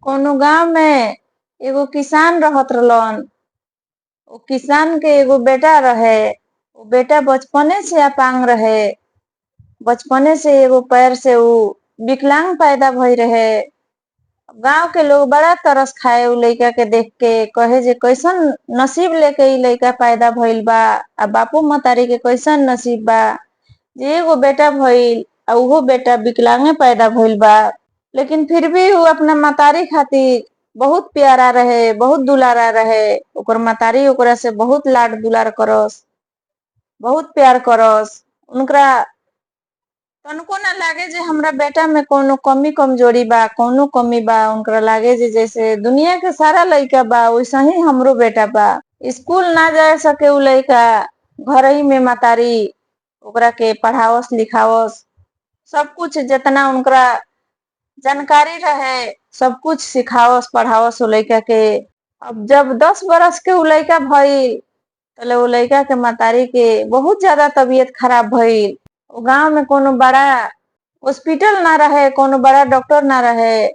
कोनो गांव में एगो किसान रहत रहलन। ओ किसान के एगो बेटा रहे। वो बेटा बचपने से अपांग रहे। बचपने से एगो पैर से ऊ विकलांग पैदा भई रहे। गांव के लोग बड़ा तरस खाए उ लइका के देख के, कहे जे कैसन नसीब लेके इ लइका पैदा भइल बा। आ बापू मतारी के कैसन नसीब बा जे एगो बेटा भइल आ उहो बेटा विकलांगे पैदा भइल बा। लेकिन फिर भी ऊ अपना मतारी खातिर बहुत प्यारा रहे, बहुत दुलारा रहे। ओकर मतारी ओकरा से बहुत लाड दुलार करस, बहुत प्यार करस। उनकरा तनको ना लागे जे हमरा बेटा में कोनो कमी कमजोरी बा, कोनो कमी बा। उनकरा लागे जे जैसे दुनिया के सारा लइका बा वैसा ही हमरो बेटा बा। स्कूल ना जा सके उ लइका, घर ही में मतारी ओकरा के पढ़ावस लिखावस। सब कुछ जितना उनकरा जानकारी रहे सब कुछ सिखावस पढ़ावस उ लइका के। अब जब 10 बरस के उ लइका भइल तले उ लइका के मतारी के बहुत ज्यादा तबीयत खराब भइल। ओ गांव में कोनो बड़ा हॉस्पिटल ना रहे, कोनो बड़ा डॉक्टर ना रहे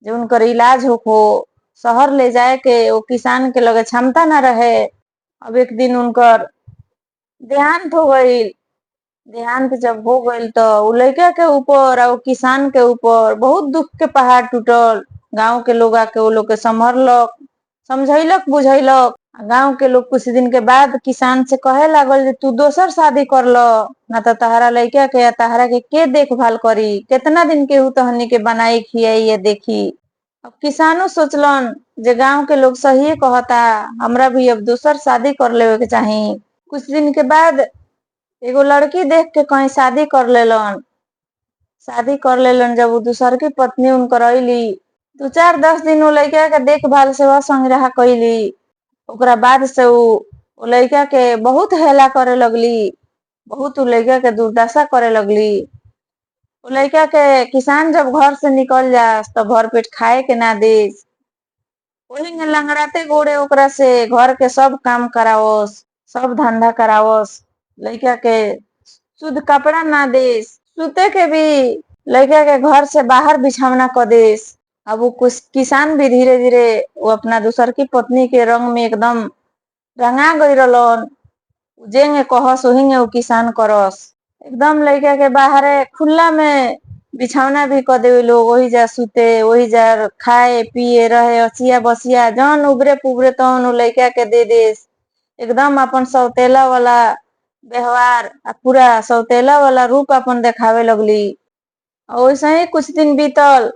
जो उनकर इलाज होखो। शहर ले जाए के वो किसान के लगे क्षमता ना रहे। अब एक दिन उनकर देहांत हो गईल। देहांत जब हो गईल तो उ लइका के ऊपर और किसान के ऊपर बहुत दुख के पहाड़ टूटल। गांव के लोग आके उ लोग के संभरलक, समझैलक बुझैलक। गांव के लोग कुछ दिन के बाद किसान से कहे लागल जे तू दोसर शादी कर ल, ना तो तहरा लइका के तहरा के देखभाल करी। केतना दिन के तहनी के बनाई खियाई या देखी। अब किसानो सोचलन जे गांव के लोग सही कहता, हमरा भी अब दोसर शादी कर लेवे के चाही। कुछ दिन के बाद एगो लड़की देख के कहीं शादी कर लेलन। शादी कर लेलन जब वो दूसर की पत्नी उनकर अइली, 2-4-10 दिन वो लइका के देखभाल सेवा संग्रह कइली। ओकरा बाद से उ लइका के बहुत हेला करे लगली, बहुत उ लइका के दुर्दशा करे लगली। उ लइका के किसान जब घर से निकल जास तो भर पेट खाए के ना देस। वही में लंगड़ाते गोड़े ओकरा से घर के सब काम करावस, सब धंधा करावस। लइका के शुद्ध कपड़ा ना देस, सुते के भी लइका के घर से बाहर बिछावना क देस। अब वो कुछ किसान भी धीरे धीरे वो अपना दूसर की पत्नी के रंग में एकदम रंगा गई रहलन। जेंगे कहस ओहिंगे वो किसान करस। एकदम लइका के बाहरे खुला में बिछौना भी क देवे लोग, वही जा सुते, वही जा खाए पिए रहे, असिया बसिया जौन उबरे पुबरे तौन लइका के दे देस। एकदम अपन सौतेला वाला व्यवहार पूरा सौतेला वाला रूप अपन देखावे लगली। और वैसे ही कुछ दिन बीतल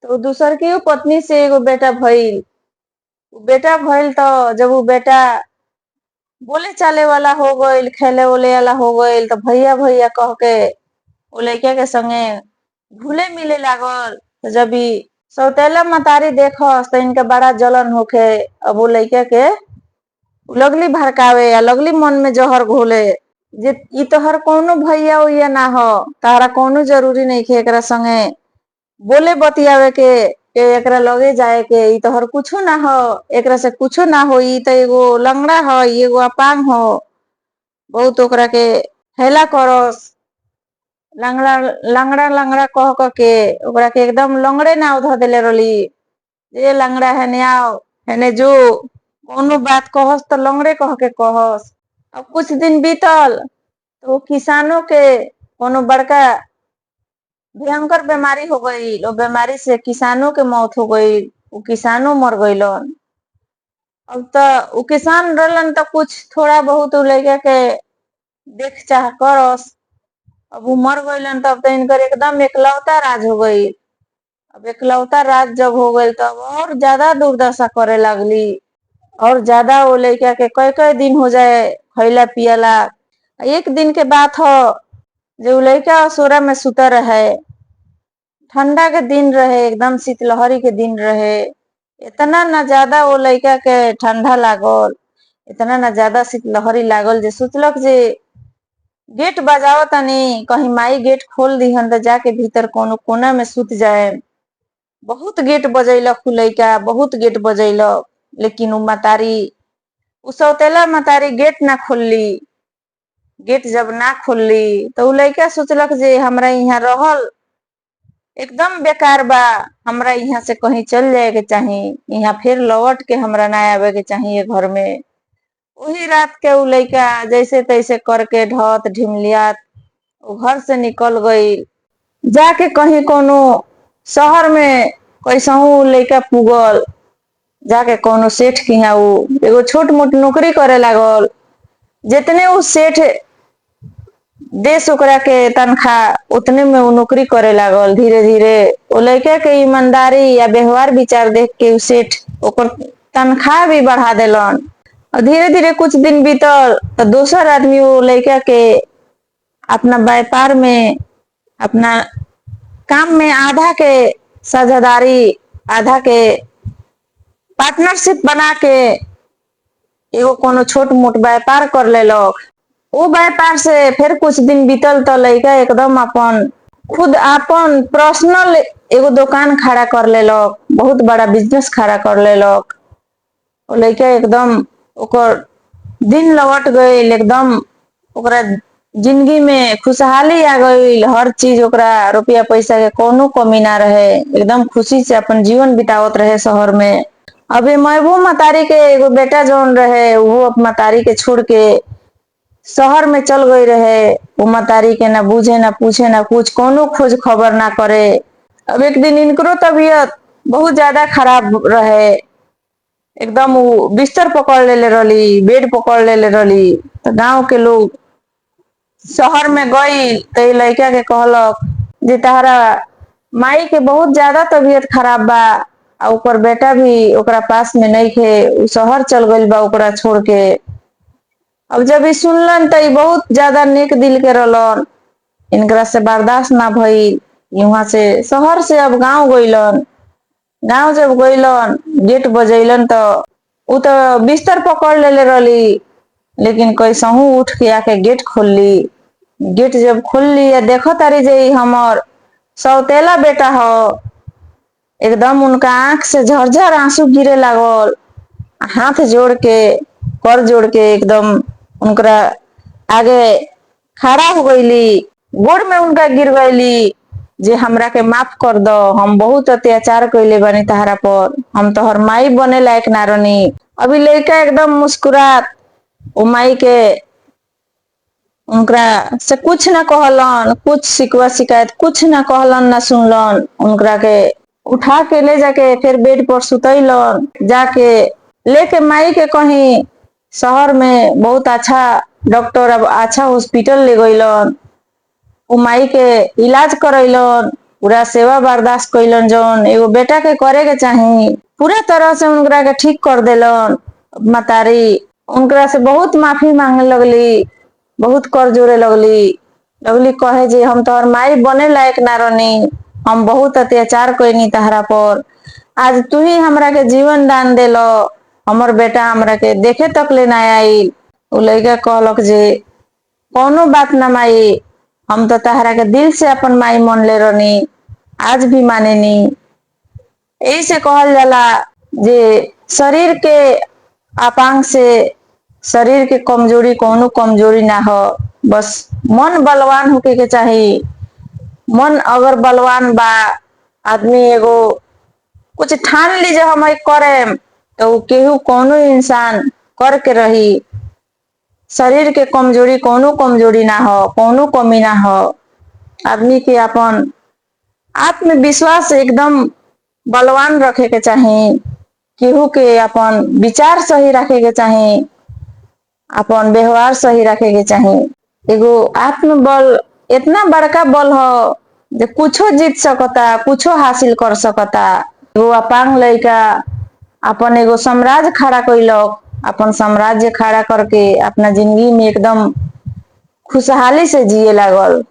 तो दूसर की पत्नी से एगो बेटा भइल। बेटा भइल तो जब वो बेटा बोले चाले वाला हो गईल, खेले ओले वाला हो गईल, तो भैया भैया कह के वो लइका के संगे घुले मिले लागल। तो जब भी सौतेला मतारी देखस तो इनके बड़ा जलन होखे। अब वो लइका के लगली भड़कावे या लगली मन में जहर घोले जे ई तोहर कोनो भैया उइया ना हो, तारा कोनो जरूरी नहीं खे एकरा संगे बोले बतियावे के एकरा लगे जाए के। ई तोहर कुछो ना हो, एकरा से कुछो ना हो, ई तो एगो लंगड़ा हो, एगो अपांग हो। बहुत ओकरा के हेला करस। लंगड़ा लंगड़ा लंगड़ा कह कह के ओकरा के एकदम लंगड़े नाव ध देले रहली। ए लंगड़ा हेने आओ, हेने जो, कोनो बात कहस तो लंगड़े कह के कहस। अब कुछ दिन बीतल तो किसानों के कोनो बड़का भयंकर बीमारी हो गई। वो बीमारी से किसानों के मौत हो गई, वो किसानों मर गईलन। अब तो वो किसान रहलन तो कुछ थोड़ा बहुत उ लइका के देख चाह करस। अब वो मर गईलन तब तो इनकर एकदम एकलौता राज हो गई। अब एकलौता राज जब हो गई तब और ज्यादा दुर्दशा करे लगली। और ज्यादा वो लइका के कई कई दिन हो जाए खैला पियला। एक दिन के बात हो जो लइका असोरा में सुता रहे, ठंडा के दिन रहे, एकदम शीतलहरी के दिन रहे। इतना ना ज्यादा वो लइका के ठंडा लागल, इतना ना ज्यादा शीतलहरी लागल जे सोचलक जे गेट बजाओ तनी कहीं माई गेट खोल दीहन तो जाके भीतर कोनो कोना में सुत जाए। बहुत गेट बजैलक उ लइका, बहुत गेट बजैलक, लेकिन उ मतारी उ सौतेला मतारी गेट ना खोलली। गेट जब ना खोलली तो उ लइका सोचलक जे हमरा यहाँ रहल एकदम बेकार बा। हमरा यहाँ से कहीं चल जाए के चाही, यहाँ फिर लौट के हमरा ना आवे के चाहिए घर में। वही रात के उ लइका जैसे तैसे करके ढत ढिमलियात वो घर से निकल गई। जाके कहीं कोनो शहर में कैसहू लइका पुगल, जाके कोनो सेठ के यहाँ उ एगो छोट मोट नौकरी करे लागल। जितने उ सेठ देश ओकरा के तनख्वाह उतने में वो नौकरी करे लागल। धीरे धीरे वो लड़का के ईमानदारी या व्यवहार विचार देख के उ सेठ ओकर तनख्वाह भी बढ़ा देलन। और धीरे धीरे कुछ दिन बीतल तो दोसर आदमी वो लड़का के अपना व्यापार में अपना काम में आधा के साझेदारी आधा के पार्टनरशिप बना के एगो कोनो छोट मोट व्यापार कर लेलक। वो व्यापार से फिर कुछ दिन बीतल तो लड़का एकदम अपन खुद अपन पर्सनल एगो दुकान खड़ा कर लेलक, बहुत बड़ा बिजनेस खड़ा कर लेलक। वो लड़का एकदम ओकर दिन लौट गए, एकदम ओकरा जिंदगी में खुशहाली आ गई। हर चीज ओकरा रुपया पैसा के कोनो कमी ना रहे, एकदम खुशी से अपन जीवन बितावत रहे शहर में। अभी महबूब मतारी के एगो बेटा जौन रहे वो अब मतारी के छोड़ के शहर में चल गई रहे। वो मतारी के ना बूझे ना पूछे ना कुछ, कोनो खोज खबर ना करे। अब एक दिन इनकरो तबीयत बहुत ज्यादा खराब रहे, एकदम वो बिस्तर पकड़ लेले रही, बेड पकड़ लेले रही। तो गांव के लोग शहर में गई तो लड़का के कहलक जे तारा माई के बहुत ज्यादा तबीयत खराब बा और ओकर बेटा भी ओकरा पास में नहीं थे, शहर चल गई बा ओकरा छोड़ के। अब जब ई सुनलन तो बहुत ज्यादा नेक दिल के रहलन, इनकरा से बर्दाश्त ना भइल। यहाँ से शहर से अब गांव गइलन। गांव जब गइलन गेट बजैलन तो उ तो बिस्तर पकड़ लेले रही, लेकिन कैसहू उठ के आके गेट खोल ली। गेट जब खोल ली या देखो तारी जे हमर सौतेला बेटा हो, एकदम उनका आंख से झरझर आंसू गिरे लागल। हाथ जोड़ के कर जोड़ के एकदम उनकरा आगे खड़ा हो गईली, गोड़ में उनका गिर गईली जे हमरा के माफ कर दो, हम बहुत अत्याचार कैले बनी तहरा पर, हम तोहर माई बने लायक ना रनी। अभी लड़का एकदम मुस्कुरात ओ माई के उनकरा से कुछ ना कहलन, कुछ शिकवा शिकायत कुछ ना कहलन ना सुनलन। उनकरा के उठा के ले जाके फिर बेड पर सुतैलन। जाके लेके माई के कहीं शहर में बहुत अच्छा डॉक्टर अब अच्छा हॉस्पिटल ले गईलन। उ माई के इलाज करैलन, पूरा सेवा बर्दाश्त कैलन जौन एगो बेटा के करे के चाही, पूरा तरह से उनकरा के ठीक कर देलन। मतारी उनकरा से बहुत माफी मांगे लगली, बहुत कर जोड़े लगली कहे जे हम तोहर माई बने लायक ना रनी, हम बहुत अत्याचार कैनी तहरा पर, आज तू ही हमरा के जीवन दान देलो, हमर बेटा हमरा के देखे तक ले ना आई। उ लड़का कहलक जे कोनो बात ना माई, हम तो तहरा के दिल से अपन माई मान ले रनी, आज भी माने नी। यही से कहल जाला जे शरीर के अपांग से शरीर के कमजोरी कोनो कमजोरी ना हो, बस मन बलवान होके के चाही। मन अगर बलवान बा, आदमी एगो कुछ ठान ली जे हम करे तो केहू कोनो इंसान कर के रही। शरीर के कमजोरी कोनो कमजोरी ना हो, कोनो कमी ना हो। आदमी के अपन आत्मविश्वास एकदम बलवान रखे के चाही, केहू के अपन विचार सही रखे के चाही, अपन व्यवहार सही रखे के चाही। एगो आत्मबल इतना बड़का बल हो जे कुछो जीत सकता, कुछो हासिल कर सकता। एगो अपांग लड़का अपन एगो साम्राज्य खड़ा कैलक, अपन साम्राज्य खड़ा करके अपना जिंदगी में एकदम खुशहाली से जिए लागल।